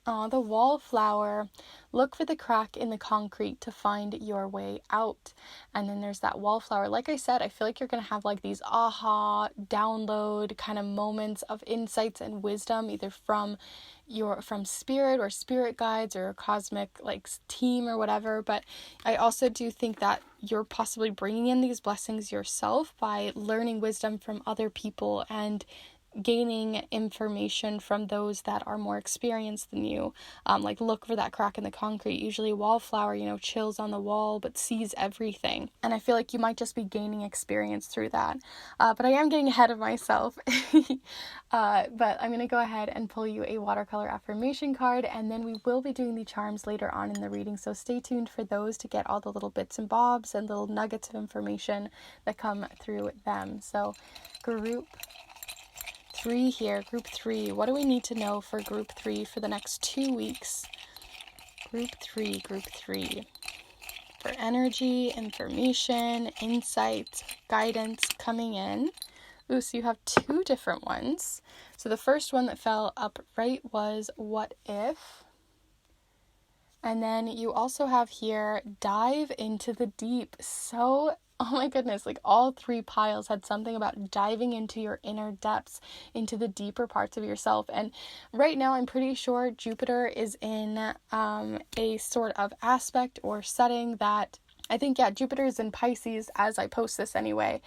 The wallflower. Look for the crack in the concrete to find your way out. And then there's that wallflower. Like I said, I feel like you're going to have like these aha, download kind of moments of insights and wisdom, either from spirit or spirit guides or a cosmic like team or whatever. But I also do think that you're possibly bringing in these blessings yourself by learning wisdom from other people and gaining information from those that are more experienced than you. Like look for that crack in the concrete. Usually wallflower, chills on the wall but sees everything. And I feel like you might just be gaining experience through that. But I am getting ahead of myself. But I'm going to go ahead and pull you a watercolor affirmation card, and then we will be doing the charms later on in the reading. So stay tuned for those to get all the little bits and bobs and little nuggets of information that come through them. So group 3 here, group 3. What do we need to know for group 3 for the next 2 weeks? Group 3. For energy, information, insight, guidance coming in. Ooh, so you have 2 different ones. So the first one that fell upright was what if? And then you also have here dive into the deep. So oh my goodness, like all 3 piles had something about diving into your inner depths, into the deeper parts of yourself. And right now I'm pretty sure Jupiter is in a sort of aspect or setting that I think, Jupiter is in Pisces as I post this anyway.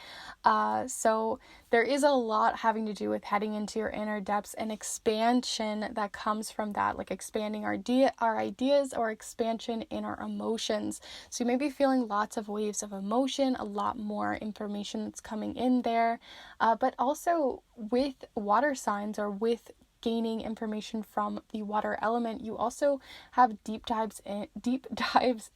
So there is a lot having to do with heading into your inner depths and expansion that comes from that, like expanding our ideas or expansion in our emotions. So you may be feeling lots of waves of emotion, a lot more information that's coming in there, but also with water signs or with gaining information from the water element, you also have deep dives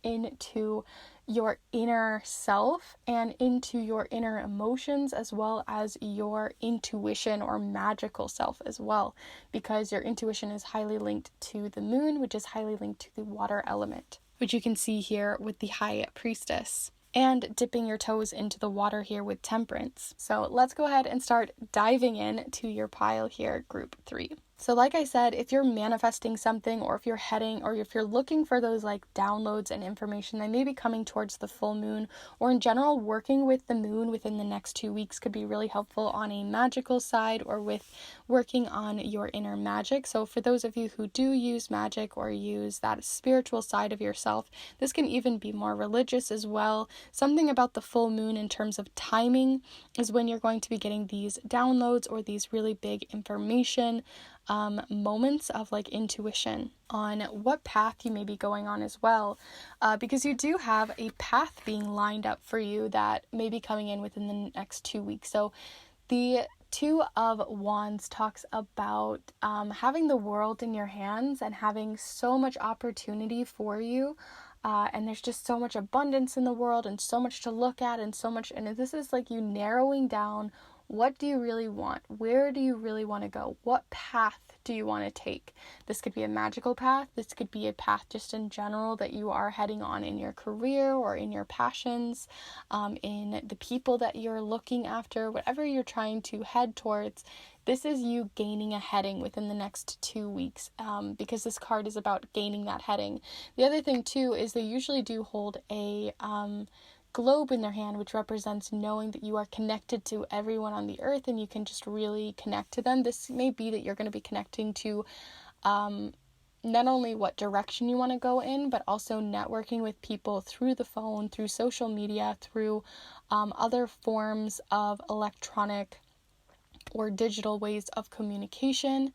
into your inner self and into your inner emotions, as well as your intuition or magical self as well, because your intuition is highly linked to the moon, which is highly linked to the water element, which you can see here with the High Priestess. And dipping your toes into the water here with Temperance. So let's go ahead and start diving in to your pile here, group 3. So like I said, if you're manifesting something, or if you're heading, or if you're looking for those like downloads and information that may be coming towards the full moon, or in general working with the moon within the next 2 weeks could be really helpful on a magical side or with working on your inner magic. So for those of you who do use magic or use that spiritual side of yourself, this can even be more religious as well. Something about the full moon in terms of timing is when you're going to be getting these downloads or these really big information moments of like intuition on what path you may be going on as well, because you do have a path being lined up for you that may be coming in within the next 2 weeks. So the 2 of Wands talks about having the world in your hands and having so much opportunity for you. And there's just so much abundance in the world and so much to look at and so much. And this is like you narrowing down, what do you really want? Where do you really want to go? What path do you want to take? This could be a magical path. This could be a path just in general that you are heading on in your career or in your passions, in the people that you're looking after, whatever you're trying to head towards. This is you gaining a heading within the next 2 weeks, because this card is about gaining that heading. The other thing too is they usually do hold a globe in their hand, which represents knowing that you are connected to everyone on the earth and you can just really connect to them. This may be that you're going to be connecting to not only what direction you want to go in, but also networking with people through the phone, through social media, through other forms of electronic or digital ways of communication.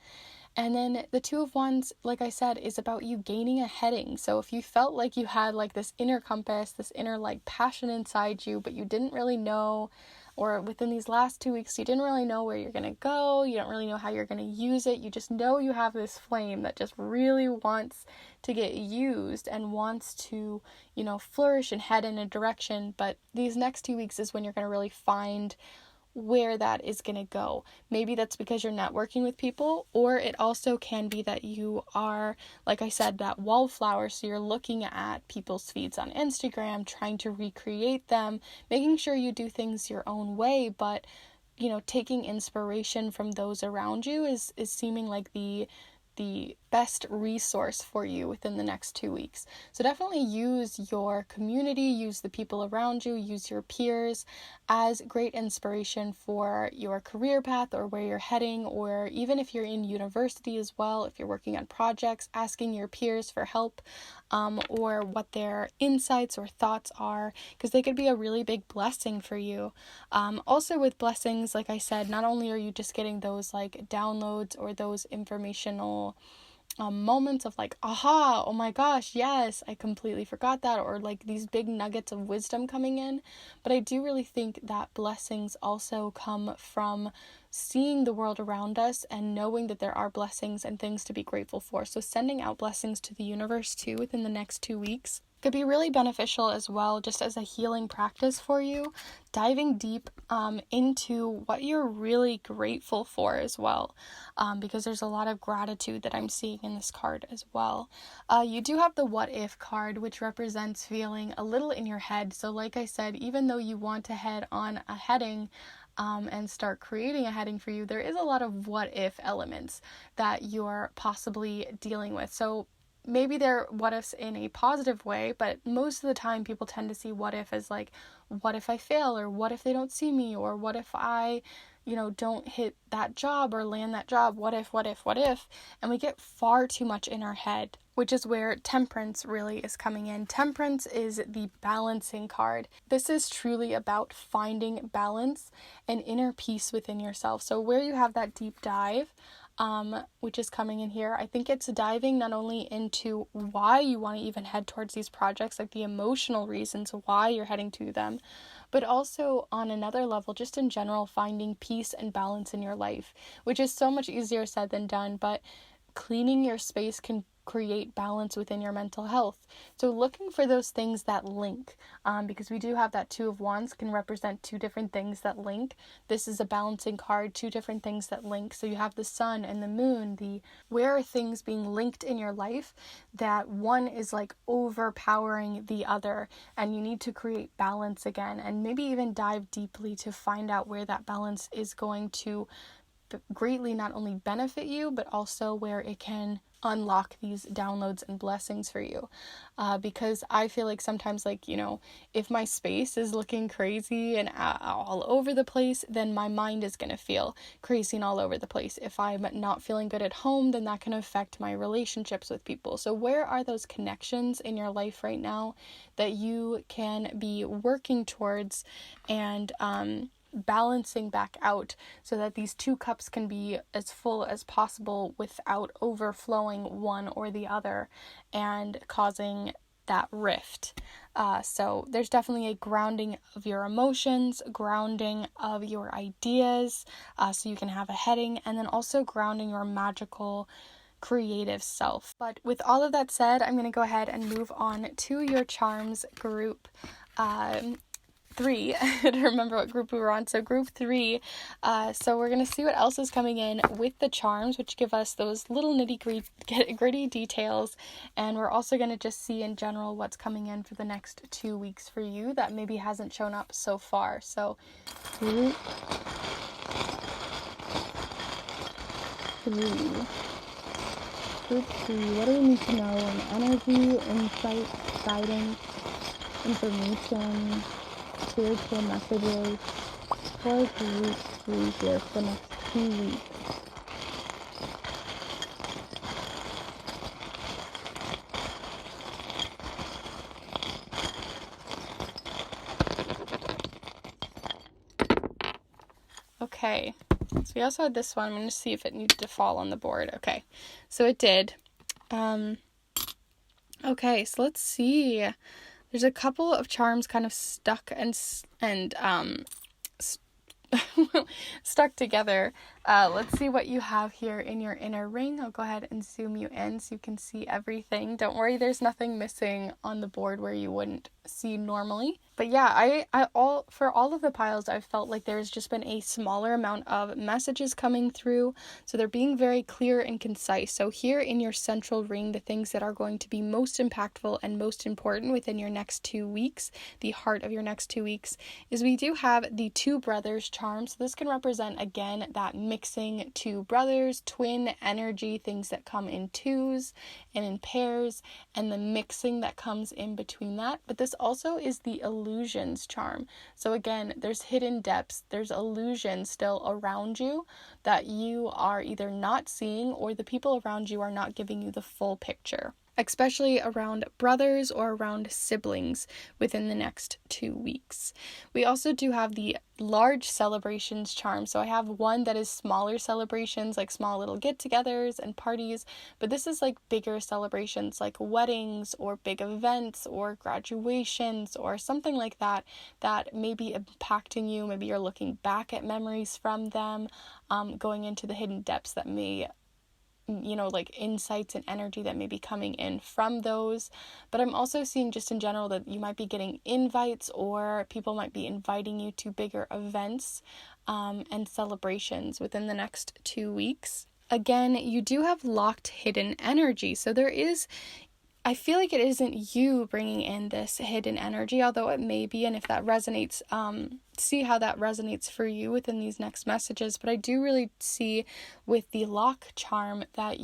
And then the 2 of Wands, like I said, is about you gaining a heading. So if you felt like you had like this inner compass, this inner like passion inside you, but you didn't really know, or within these last 2 weeks, you didn't really know where you're going to go, you don't really know how you're going to use it, you just know you have this flame that just really wants to get used and wants to, flourish and head in a direction. But these next 2 weeks is when you're going to really find where that is going to go. Maybe that's because you're networking with people, or it also can be that you are, like I said, that wallflower. So you're looking at people's feeds on Instagram, trying to recreate them, making sure you do things your own way, but taking inspiration from those around you is seeming like the the best resource for you within the next 2 weeks. So definitely use your community, use the people around you, use your peers as great inspiration for your career path or where you're heading, or even if you're in university as well, if you're working on projects, asking your peers for help, or what their insights or thoughts are, because they could be a really big blessing for you. Also with blessings, like I said, not only are you just getting those like downloads or those informational moments of like, aha, oh my gosh, yes, I completely forgot that, or like these big nuggets of wisdom coming in. But I do really think that blessings also come from seeing the world around us and knowing that there are blessings and things to be grateful for. So sending out blessings to the universe too within the next 2 weeks could be really beneficial as well, just as a healing practice for you, diving deep into what you're really grateful for as well, because there's a lot of gratitude that I'm seeing in this card as well. You do have the what if card, which represents feeling a little in your head. So like I said, even though you want to head on a heading and start creating a heading for you, there is a lot of what if elements that you're possibly dealing with. So maybe they're what ifs in a positive way, but most of the time people tend to see what if as like, what if I fail, or what if they don't see me, or what if I, don't hit that job or land that job, what if, and we get far too much in our head, which is where Temperance really is coming in. Temperance is the balancing card. This is truly about finding balance and inner peace within yourself. So where you have that deep dive, which is coming in here, I think it's diving not only into why you want to even head towards these projects, like the emotional reasons why you're heading to them, but also on another level, just in general, finding peace and balance in your life, which is so much easier said than done, but cleaning your space can create balance within your mental health. So looking for those things that link, because we do have that Two of Wands can represent two different things that link. This is a balancing card, two different things that link. So you have the sun and the moon, where are things being linked in your life that one is like overpowering the other, and you need to create balance again, and maybe even dive deeply to find out where that balance is going to greatly not only benefit you, but also where it can unlock these downloads and blessings for you. Because I feel like sometimes, like, if my space is looking crazy and all over the place, then my mind is going to feel crazy and all over the place. If I'm not feeling good at home, then that can affect my relationships with people. So where are those connections in your life right now that you can be working towards and balancing back out, so that these two cups can be as full as possible without overflowing one or the other and causing that rift. So there's definitely a grounding of your emotions, grounding of your ideas, so you can have a heading, and then also grounding your magical creative self. But with all of that said, I'm going to go ahead and move on to your charms group 3. I don't remember what group we were on. So group 3. So we're going to see what else is coming in with the charms, which give us those little nitty-gritty details. And we're also going to just see in general what's coming in for the next 2 weeks for you that maybe hasn't shown up so far. So group 3. Group 3. What do we need to know in energy, insight, guidance, information, spiritual messages for group 3 here for the next 2 weeks? Okay, so we also had this one. I'm going to see if it needed to fall on the board. Okay, so it did. Okay, so let's see. There's a couple of charms kind of stuck and stuck together. Let's see what you have here in your inner ring. I'll go ahead and zoom you in so you can see everything. Don't worry, there's nothing missing on the board where you wouldn't see normally. But yeah, for all of the piles, I've felt like there's just been a smaller amount of messages coming through. So they're being very clear and concise. So here in your central ring, the things that are going to be most impactful and most important within your next 2 weeks, the heart of your next 2 weeks, is we do have the Two Brothers charm. So this can represent, again, that mixing two brothers, twin energy, things that come in twos and in pairs, and the mixing that comes in between that. But this also is the illusions charm. So again, there's hidden depths, there's illusions still around you that you are either not seeing, or the people around you are not giving you the full picture, especially around brothers or around siblings within the next 2 weeks. We also do have the large celebrations charm. So I have one that is smaller celebrations, like small little get-togethers and parties, but this is like bigger celebrations like weddings or big events or graduations or something like that may be impacting you. Maybe you're looking back at memories from them, going into the hidden depths that may, like insights and energy that may be coming in from those. But I'm also seeing just in general that you might be getting invites, or people might be inviting you to bigger events and celebrations within the next 2 weeks. Again, you do have locked hidden energy. So I feel like it isn't you bringing in this hidden energy, although it may be, and if that resonates, see how that resonates for you within these next messages. But I do really see with the lock charm that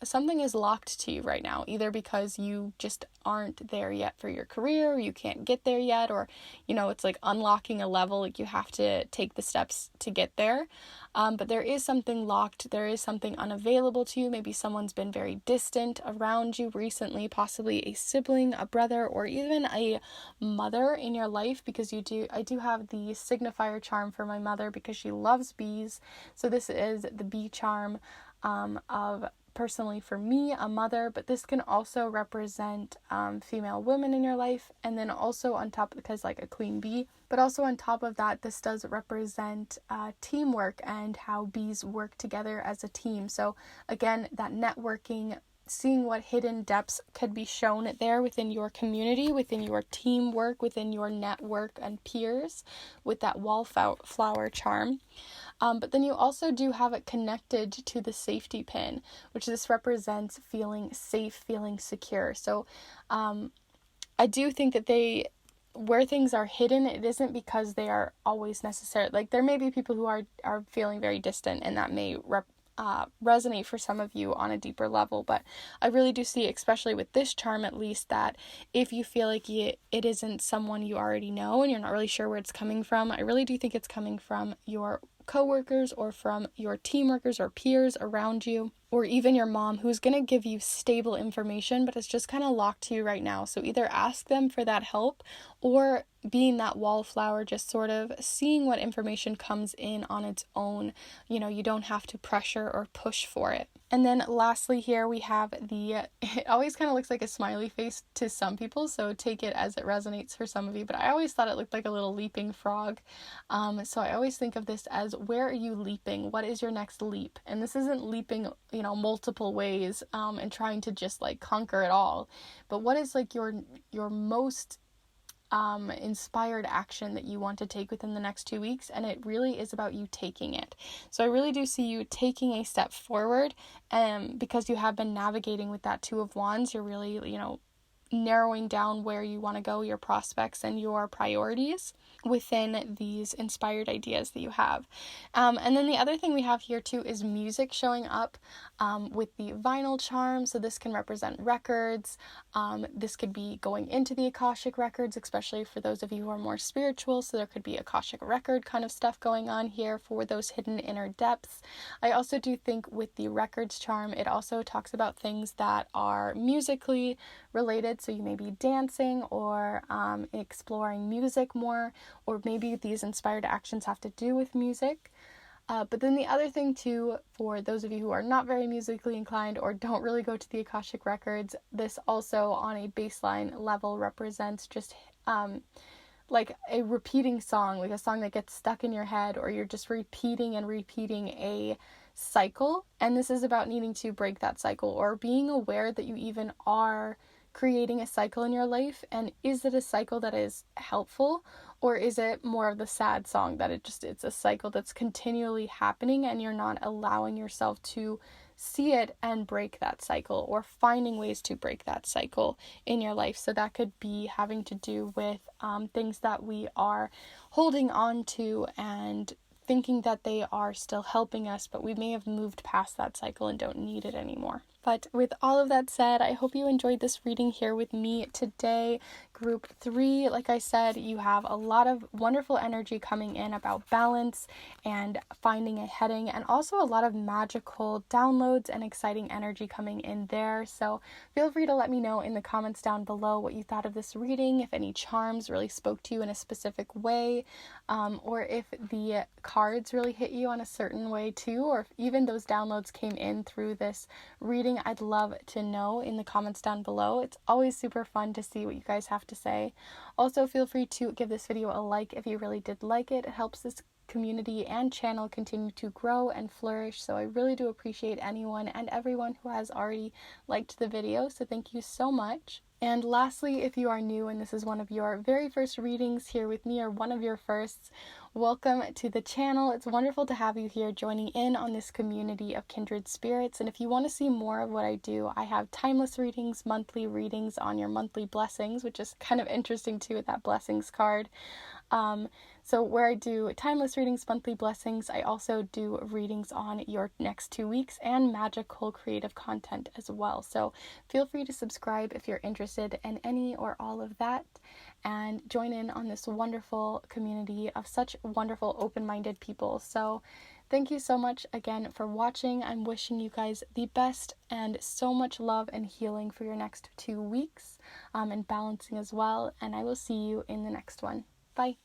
something is locked to you right now, either because you just aren't there yet for your career, or you can't get there yet, or it's like unlocking a level, like you have to take the steps to get there. But there is something locked, there is something unavailable to you. Maybe someone's been very distant around you recently, possibly a sibling, a brother, or even a mother in your life, because I do have the signifier charm for my mother because she loves bees. So this is the bee charm of, personally for me, a mother, but this can also represent female women in your life. And then also on top, because like a queen bee, but also on top of that, this does represent teamwork and how bees work together as a team. So again, that networking, seeing what hidden depths could be shown there within your community, within your teamwork, within your network and peers with that wallflower charm. But then you also do have it connected to the safety pin, which this represents feeling safe, feeling secure. So I do think that where things are hidden, it isn't because they are always necessary. Like there may be people who are feeling very distant, and that may resonate for some of you on a deeper level. But I really do see, especially with this charm at least, that if you feel like it isn't someone you already know and you're not really sure where it's coming from, I really do think it's coming from your coworkers or from your team workers or peers around you, or even your mom, who's going to give you stable information, but it's just kind of locked to you right now. So either ask them for that help, or being that wallflower, just sort of seeing what information comes in on its own. You don't have to pressure or push for it. And then lastly here we have it always kind of looks like a smiley face to some people, so take it as it resonates for some of you, but I always thought it looked like a little leaping frog. So I always think of this as, where are you leaping? What is your next leap? And this isn't leaping, multiple ways and trying to just like conquer it all, but what is like your most inspired action that you want to take within the next 2 weeks, and it really is about you taking it. So I really do see you taking a step forward, because you have been navigating with that Two of Wands. You're really, narrowing down where you want to go, your prospects and your priorities within these inspired ideas that you have. And then the other thing we have here too is music showing up with the vinyl charm. So this can represent records. This could be going into the Akashic records, especially for those of you who are more spiritual. So there could be Akashic record kind of stuff going on here for those hidden inner depths. I also do think with the records charm, it also talks about things that are musically related. So you may be dancing or exploring music more, or maybe these inspired actions have to do with music. But then the other thing too, for those of you who are not very musically inclined or don't really go to the Akashic records, this also on a baseline level represents just like a repeating song, like a song that gets stuck in your head, or you're just repeating a cycle. And this is about needing to break that cycle, or being aware that you even are creating a cycle in your life. And is it a cycle that is helpful, or is it more of the sad song that it's a cycle that's continually happening and you're not allowing yourself to see it and break that cycle, or finding ways to break that cycle in your life? So that could be having to do with things that we are holding on to and thinking that they are still helping us, but we may have moved past that cycle and don't need it anymore. But with all of that said, I hope you enjoyed this reading here with me today. Group 3, like I said, you have a lot of wonderful energy coming in about balance and finding a heading, and also a lot of magical downloads and exciting energy coming in there. So feel free to let me know in the comments down below what you thought of this reading, if any charms really spoke to you in a specific way, or if the cards really hit you on a certain way too, or if even those downloads came in through this reading. I'd love to know in the comments down below. It's always super fun to see what you guys have to say. Also, feel free to give this video a like if you really did like it. It helps this community and channel continue to grow and flourish, so I really do appreciate anyone and everyone who has already liked the video, so thank you so much. And lastly, if you are new and this is one of your very first readings here with me, or one of your firsts, welcome to the channel. It's wonderful to have you here joining in on this community of kindred spirits. And if you want to see more of what I do, I have timeless readings, monthly readings on your monthly blessings, which is kind of interesting too with that blessings card. So where I do timeless readings, monthly blessings, I also do readings on your next 2 weeks and magical creative content as well. So feel free to subscribe if you're interested in any or all of that, and join in on this wonderful community of such wonderful open-minded people. So thank you so much again for watching. I'm wishing you guys the best and so much love and healing for your next 2 weeks, and balancing as well. And I will see you in the next one. Bye.